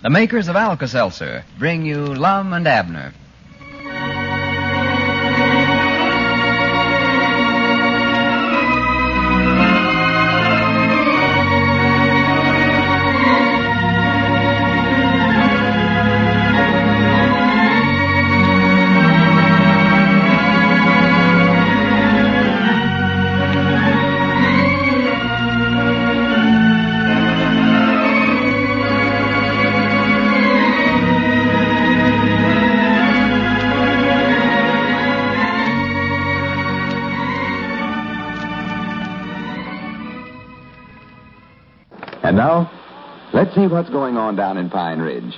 The makers of Alka-Seltzer bring you Lum and Abner. And now, let's see what's going on down in Pine Ridge.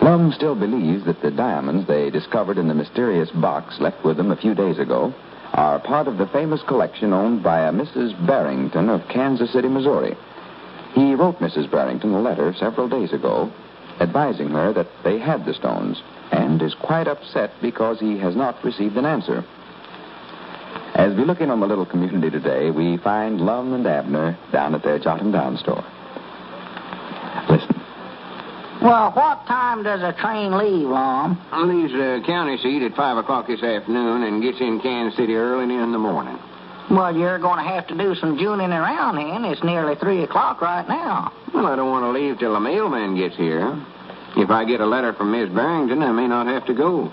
Lum still believes that the diamonds they discovered in the mysterious box left with them a few days ago are part of the famous collection owned by a Mrs. Barrington of Kansas City, Missouri. He wrote Mrs. Barrington a letter several days ago advising her that they had the stones and is quite upset because he has not received an answer. As we look in on the little community today, we find Lum and Abner down at their jot'em down store. Listen. Well, what time does a train leave, Lum? Leaves the county seat at 5 o'clock this afternoon and gets in Kansas City early in the morning. Well, you're going to have to do some juning around, then. It's nearly 3 o'clock right now. Well, I don't want to leave till the mailman gets here. If I get a letter from Miss Barrington, I may not have to go.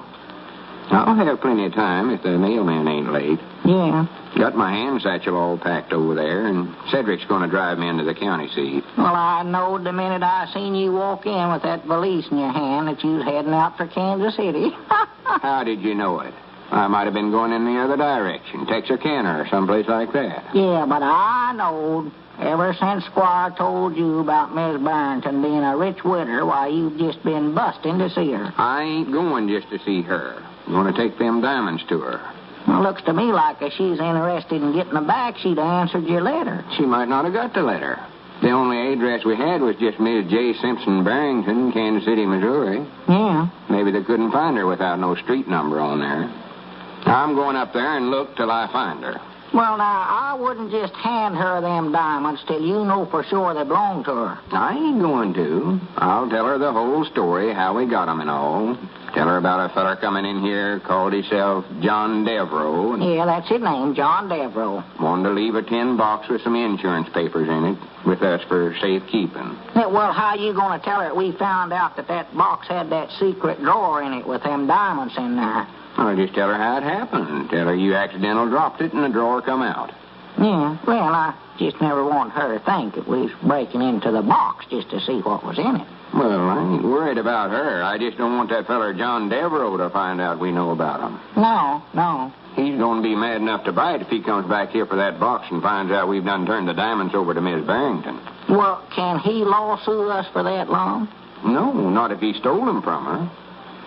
I'll have plenty of time if the mailman ain't late. Yeah. Got my hand satchel all packed over there, and Cedric's going to drive me into the county seat. Well, I knowed the minute I seen you walk in with that valise in your hand that you was heading out for Kansas City. How did you know it? I might have been going in the other direction, Texarkana or someplace like that. Yeah, but I knowed. Ever since Squire told you about Miss Barrington being a rich widow, why, you've just been busting to see her. I ain't going just to see her. I'm going to take them diamonds to her. Well, looks to me like if she's interested in getting them back, she'd have answered your letter. She might not have got the letter. The only address we had was just Miss J. Simpson Barrington, Kansas City, Missouri. Yeah. Maybe they couldn't find her without no street number on there. I'm going up there and look till I find her. Well, now, I wouldn't just hand her them diamonds till you know for sure they belong to her. I ain't going to. I'll tell her the whole story, how we got 'em and all. Tell her about a feller coming in here called himself John Devereaux. Yeah, that's his name, John Devereaux. Wanted to leave a tin box with some insurance papers in it with us for safekeeping. Yeah, well, how you going to tell her we found out that box had that secret drawer in it with them diamonds in there? I'll just tell her how it happened. Tell her you accidental dropped it and the drawer come out. Yeah, well, I just never want her to think that we was breaking into the box just to see what was in it. Well, I ain't worried about her. I just don't want that feller John Devereaux to find out we know about him. No. He's going to be mad enough to bite if he comes back here for that box and finds out we've done turned the diamonds over to Miss Barrington. Well, can he lawsuit us for that long? No, not if he stole them from her.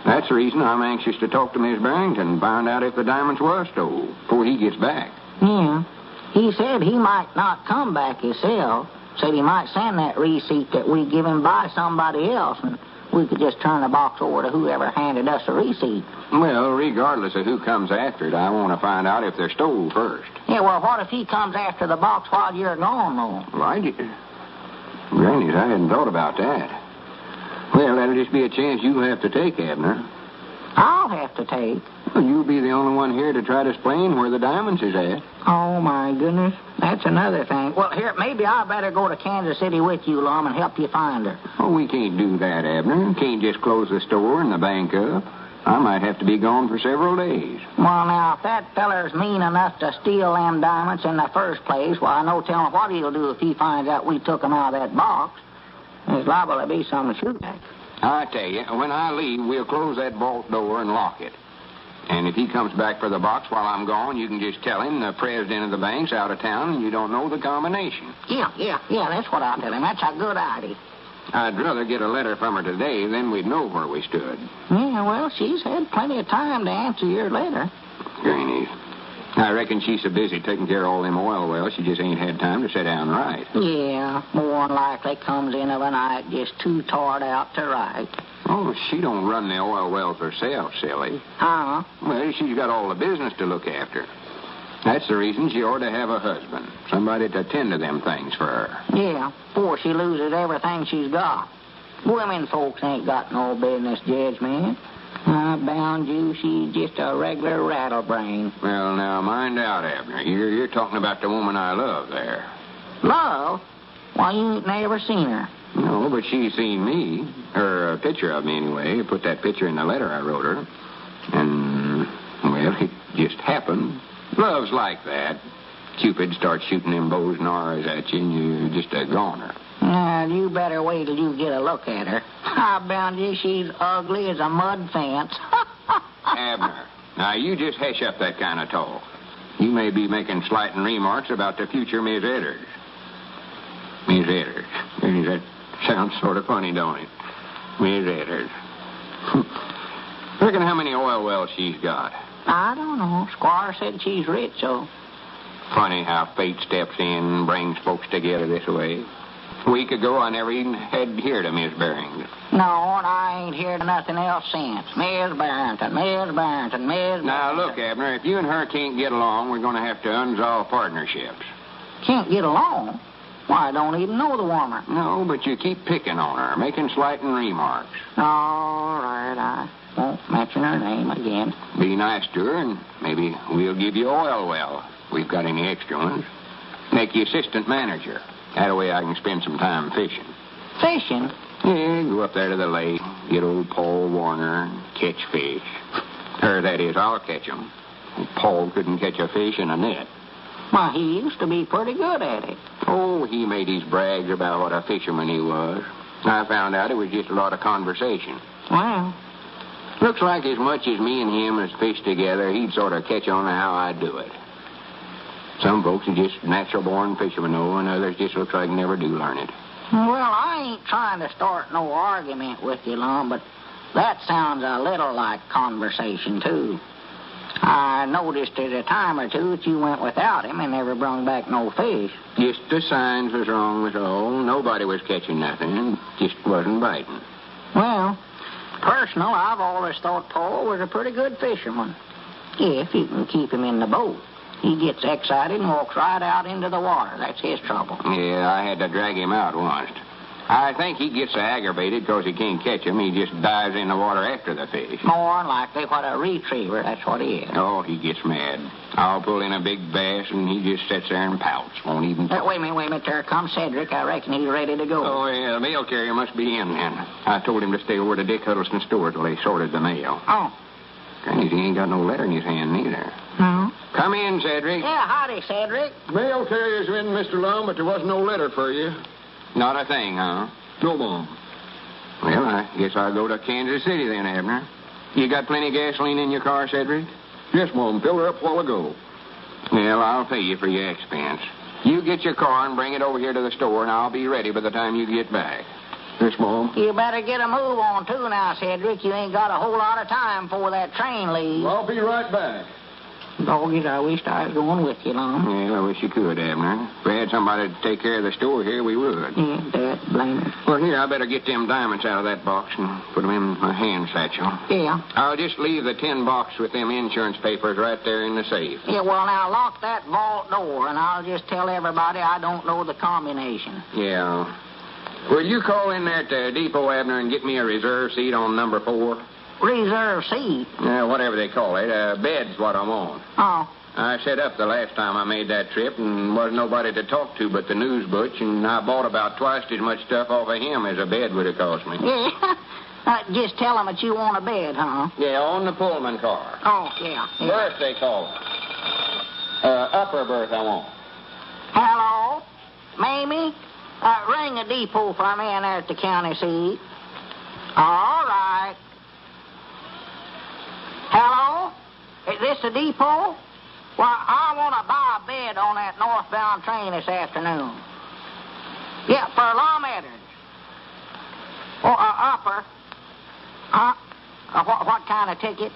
That's the reason I'm anxious to talk to Miss Barrington and find out if the diamonds were stole before he gets back. Yeah. He said he might not come back himself. Said he might send that receipt that we give him by somebody else, and we could just turn the box over to whoever handed us the receipt. Well, regardless of who comes after it, I want to find out if they're stole first. Yeah, well, what if he comes after the box while you're gone, though? Right. Granny's, I hadn't thought about that. Well, that'll just be a chance you'll have to take, Abner. I'll have to take. Well, you'll be the only one here to try to explain where the diamonds is at. Oh, my goodness. That's another thing. Well, here, maybe I better go to Kansas City with you, Lum, and help you find her. Oh, we can't do that, Abner. Can't just close the store and the bank up. I might have to be gone for several days. Well, now, if that feller's mean enough to steal them diamonds in the first place, well, no telling what he'll do if he finds out we took them out of that box. There's liable to be some to shoot at. I tell you, when I leave, we'll close that vault door and lock it. And if he comes back for the box while I'm gone, you can just tell him the president of the bank's out of town and you don't know the combination. Yeah, that's what I'll tell him. That's a good idea. I'd rather get a letter from her today, then we'd know where we stood. Yeah, well, she's had plenty of time to answer your letter. Granny, I reckon she's so busy taking care of all them oil wells, she just ain't had time to sit down and write. Yeah, more than likely comes in of a night just too tired out to write. Oh, she don't run the oil wells herself, silly. Uh-huh. Well, she's got all the business to look after. That's the reason she ought to have a husband. Somebody to tend to them things for her. Yeah, before she loses everything she's got. Women folks ain't got no business, Judge, man. I bound you, she's just a regular rattlebrain. Well, now, mind out, Abner. You're talking about the woman I love there. Love? Why, you ain't never seen her. No, but she's seen me. Or a picture of me, anyway. Put that picture in the letter I wrote her. And, well, it just happened. Love's like that. Cupid starts shooting them bows and arrows at you, and you're just a goner. Now, you better wait till you get a look at her. I bound you, she's ugly as a mud fence. Abner, now you just hush up that kind of talk. You may be making slighting remarks about the future Miss Edders. Miss Edders. That sounds sort of funny, don't it? Miss Edders. Reckon how many oil wells she's got? I don't know. Squire said she's rich, so... Funny how fate steps in and brings folks together this way. A week ago, I never even had heard of Miss Barrington. No, and I ain't heard of nothing else since. Miss Barrington, Miss Barrington, Miss Barrington. Now, look, Abner, if you and her can't get along, we're going to have to unsolve partnerships. Can't get along? Why, I don't even know the woman. No, but you keep picking on her, making slighting remarks. All right, I won't mention her name again. Be nice to her, and maybe we'll give you oil well. We've got any extra ones. Make you assistant manager. That way I can spend some time fishing. Fishing? Yeah, go up there to the lake, get old Paul Warner, catch fish. Or that is, I'll catch 'em. Paul couldn't catch a fish in a net. Why, he used to be pretty good at it. Oh, he made his brags about what a fisherman he was. I found out it was just a lot of conversation. Well, looks like as much as me and him has fished together, he'd sort of catch on to how I do it. Some folks are just natural-born fishermen, though, and others just looks like never do learn it. well, I ain't trying to start no argument with you, Lum, but that sounds a little like conversation, too. I noticed at a time or two that you went without him and never brung back no fish. Just the signs was wrong was all. Nobody was catching nothing. Just wasn't biting. Well, personal, I've always thought Paul was a pretty good fisherman. If you can keep him in the boat. He gets excited and walks right out into the water. That's his trouble. Yeah, I had to drag him out once. I think he gets so aggravated because he can't catch him. He just dives in the water after the fish. More than likely what a retriever, that's what he is. Oh, he gets mad. I'll pull in a big bass, and he just sits there and pouts. Won't even talk. Wait a minute. There comes Cedric. I reckon he's ready to go. Oh, yeah, the mail carrier must be in then. I told him to stay over to Dick Huddleston's store till they sorted the mail. Oh. Crazy, he ain't got no letter in his hand, neither. No. Come in, Cedric. Yeah, howdy, Cedric. Mail carrier's in, Mr. Lum, but there wasn't no letter for you. Not a thing, huh? No, Mom. Well, I guess I'll go to Kansas City then, Abner. You got plenty of gasoline in your car, Cedric? Yes, Mom. Filled her up a while ago. Well, I'll pay you for your expense. You get your car and bring it over here to the store, and I'll be ready by the time you get back. Yes, Mom. You better get a move on, too, now, Cedric. You ain't got a whole lot of time before that train leaves. Well, I'll be right back. Doggies, I wished I was going with you, Lum. Yeah, I wish you could, Abner. If we had somebody to take care of the store here, we would. Yeah, Dad, blame it. Well, here, I better get them diamonds out of that box and put them in my hand satchel. Yeah. I'll just leave the tin box with them insurance papers right there in the safe. Yeah, well, now, lock that vault door, and I'll just tell everybody I don't know the combination. Yeah. Will you call in there at the depot, Abner, and get me a reserve seat on number 4? Reserve seat? Yeah, whatever they call it. Bed's what I'm on. Oh. I set up the last time I made that trip, and wasn't nobody to talk to but the news butch, and I bought about twice as much stuff off of him as a bed would have cost me. Yeah. Just tell him that you want a bed, huh? Yeah, on the Pullman car. Oh, yeah. Berth, they call it. Upper berth I want. Hello? Mamie? Ring a depot for me in there at the county seat. All right. Hello? Is this the depot? Well, I want to buy a bed on that northbound train this afternoon. Yeah, for Lum Abner. Or upper. What kind of ticket?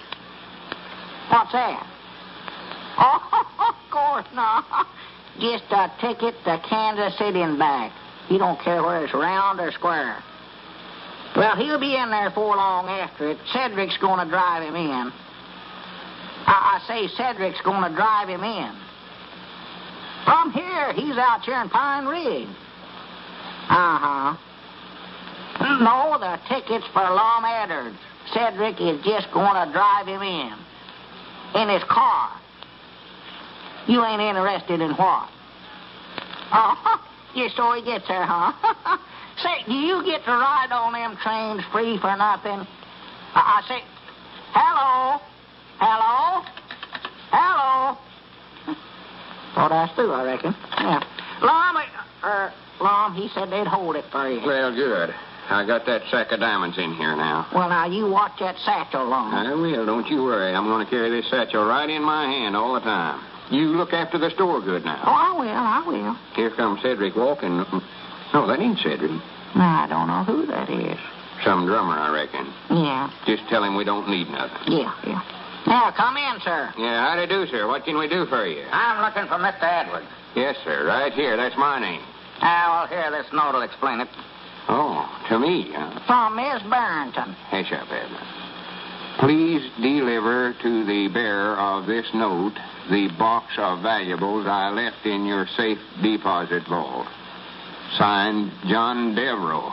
What's that? Oh, of course not. Just a ticket to Kansas City and back. You don't care whether it's round or square. Well, he'll be in there before long after it. Cedric's going to drive him in. I say Cedric's going to drive him in. From here, he's out here in Pine Ridge. Uh-huh. No, the ticket's for Lum Abner. Cedric is just going to drive him in his car. You ain't interested in what? Oh, just so he gets there, huh? Say, do you get to ride on them trains free for nothing? I say, hello? Hello? Hello? Thought I was through, I reckon. Yeah. Lum, he said they'd hold it for you. Well, good. I got that sack of diamonds in here now. Well, now, you watch that satchel, Lum. I will, don't you worry. I'm going to carry this satchel right in my hand all the time. You look after the store good now. Oh, I will. Here comes Cedric walking. No, that ain't Cedric. I don't know who that is. Some drummer, I reckon. Yeah. Just tell him we don't need nothing. Yeah. Now, come in, sir. Yeah, how do you do, sir? What can we do for you? I'm looking for Mr. Edwards. Yes, sir. Right here. That's my name. Well, here, this note will explain it. Oh, to me, huh? From Miss Barrington. Hush up, Abner. Please deliver to the bearer of this note the box of valuables I left in your safe deposit vault. Signed, John Devereaux.